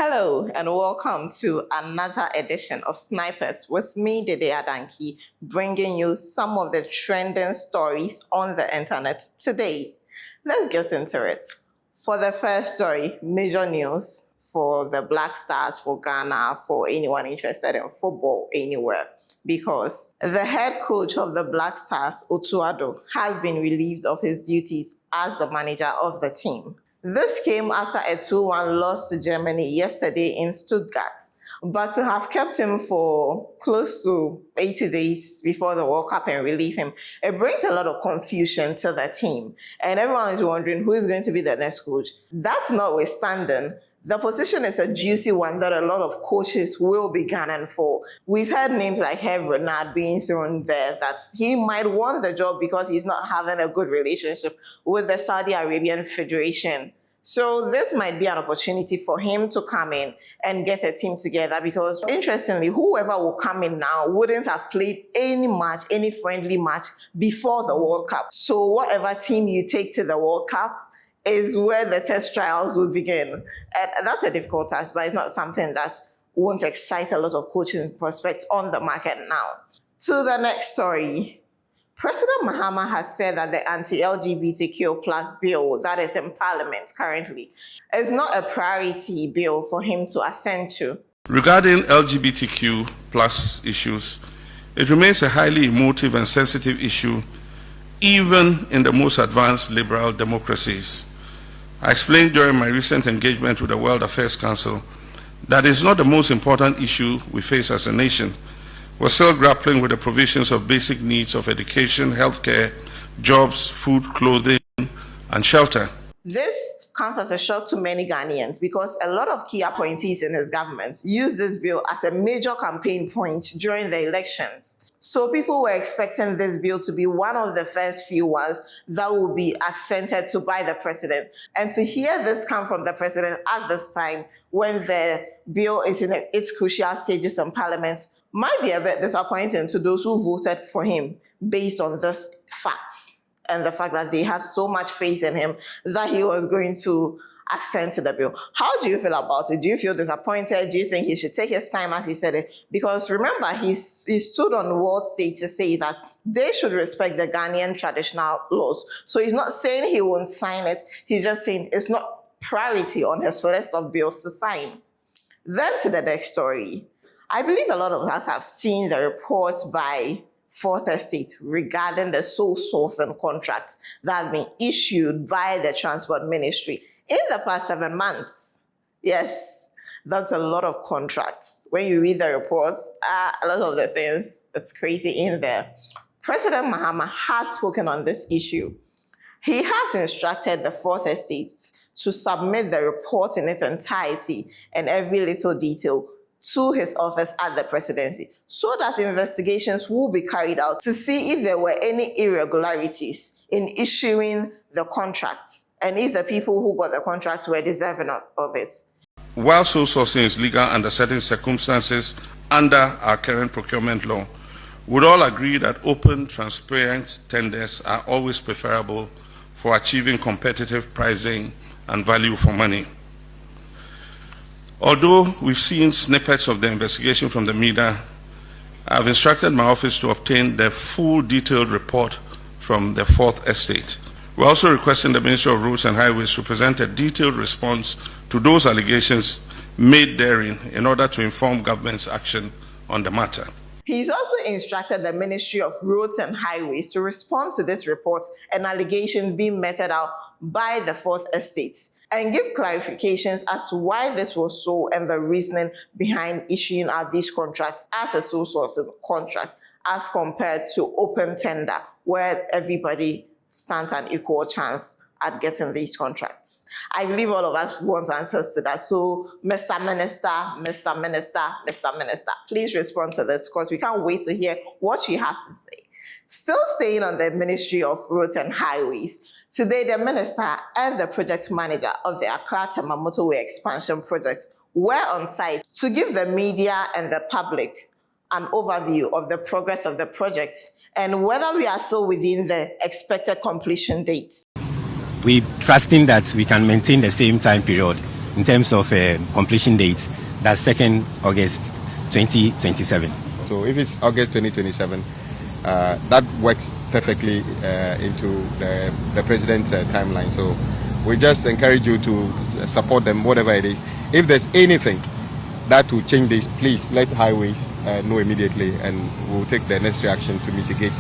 Hello and welcome to another edition of Snippets with me, Dede Adanki, bringing you some of the trending stories on the internet today. Let's get into it. For the first story, major news for the Black Stars, for Ghana, for anyone interested in football anywhere, because the head coach of the Black Stars, Otto, has been relieved of his duties as the manager of the team. This came after a 2-1 loss to Germany yesterday in Stuttgart. But to have kept him for close to 80 days before the World Cup and relieve him, it brings a lot of confusion to the team. And everyone is wondering who is going to be the next coach. That's notwithstanding, the position is a juicy one that a lot of coaches will be gunning for. We've heard names like Hervé Renard being thrown there, that he might want the job because he's not having a good relationship with the Saudi Arabian Federation. So this might be an opportunity for him to come in and get a team together, because interestingly, whoever will come in now wouldn't have played any match, any friendly match before the World Cup. So whatever team you take to the World Cup is where the test trials will begin. And that's a difficult task, but it's not something that won't excite a lot of coaching prospects on the market now. To the next story. President Mahama has said that the anti-LGBTQ plus bill that is in Parliament currently is not a priority bill for him to assent to. Regarding LGBTQ plus issues, it remains a highly emotive and sensitive issue, even in the most advanced liberal democracies. I explained during my recent engagement with the World Affairs Council that it's not the most important issue we face as a nation. We're still grappling with the provisions of basic needs of education, healthcare, jobs, food, clothing, and shelter. This comes as a shock to many Ghanaians because a lot of key appointees in his government used this bill as a major campaign point during the elections. So people were expecting this bill to be one of the first few ones that will be accented to by the president. And to hear this come from the president at this time, when the bill is in its crucial stages in Parliament, might be a bit disappointing to those who voted for him based on this fact and the fact that they had so much faith in him that he was going to assent to the bill. How do you feel about it? Do you feel disappointed? Do you think he should take his time as he said it? Because remember, he stood on the world stage to say that they should respect the Ghanaian traditional laws. So he's not saying he won't sign it. He's just saying it's not priority on his list of bills to sign. Then to the next story. I believe a lot of us have seen the reports by Fourth Estate regarding the sole sourcing contracts that have been issued by the Transport Ministry in the past 7 months. Yes, that's a lot of contracts. When you read the reports, a lot of the things, it's crazy in there. President Mahama has spoken on this issue. He has instructed the Fourth Estate to submit the report in its entirety and every little detail to his office at the presidency, so that investigations will be carried out to see if there were any irregularities in issuing the contracts and if the people who got the contracts were deserving of it. While sole sourcing is legal under certain circumstances under our current procurement law, we'd all agree that open, transparent tenders are always preferable for achieving competitive pricing and value for money. Although we've seen snippets of the investigation from the media, I've instructed my office to obtain the full detailed report from the Fourth Estate. We're also requesting the Ministry of Roads and Highways to present a detailed response to those allegations made therein in order to inform government's action on the matter. He's also instructed the Ministry of Roads and Highways to respond to this report and allegations being meted out by the Fourth Estate, and give clarifications as to why this was so and the reasoning behind issuing out these contracts as a sole sourcing contract as compared to open tender, where everybody stands an equal chance at getting these contracts. I believe all of us want answers to that. So, Mr. Minister, Mr. Minister, Mr. Minister, please respond to this, because we can't wait to hear what you have to say. Still staying on the Ministry of Roads and Highways, today the minister and the project manager of the Accra-Tema Motorway Expansion Project were on site to give the media and the public an overview of the progress of the project and whether we are still within the expected completion date. We trusting that we can maintain the same time period in terms of completion date, that's 2nd August 2027. So if it's August 2027, that works perfectly into the president's timeline. So we just encourage you to support them, whatever it is. If there's anything that will change this, please let highways know immediately, and we'll take the necessary action to mitigate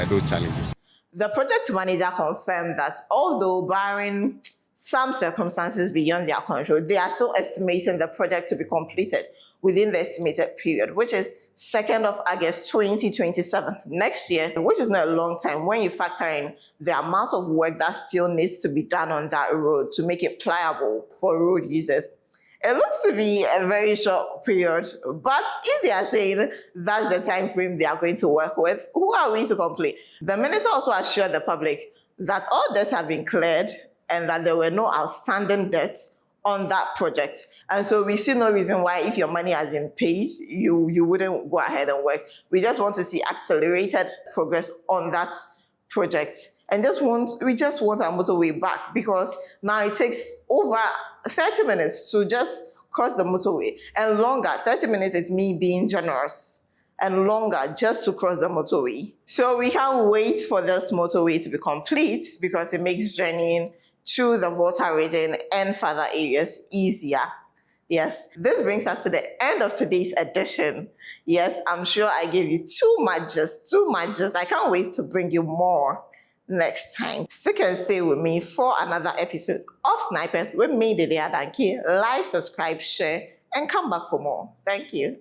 those challenges. The project manager confirmed that although barring some circumstances beyond their control, they are still estimating the project to be completed within the estimated period, which is 2nd of August 2027, next year, which is not a long time when you factor in the amount of work that still needs to be done on that road to make it pliable for road users. It looks to be a very short period, but if they are saying that's the time frame they are going to work with, who are we to complain? The minister also assured the public that all debts have been cleared and that there were no outstanding debts on that project. And so we see no reason why, if your money has been paid, you wouldn't go ahead and work. We just want to see accelerated progress on that project. And we just want our motorway back, because now it takes over 30 minutes to just cross the motorway, and longer. 30 minutes is me being generous, and longer just to cross the motorway. So we can't wait for this motorway to be complete, because it makes journeying through the Volta region and further areas easier. Yes, this brings us to the end of today's edition. Yes, I'm sure I gave you too much. I can't wait to bring you more next time. Stick and stay with me for another episode of Snippet with me, Addo. Like, subscribe, share, and come back for more. Thank you.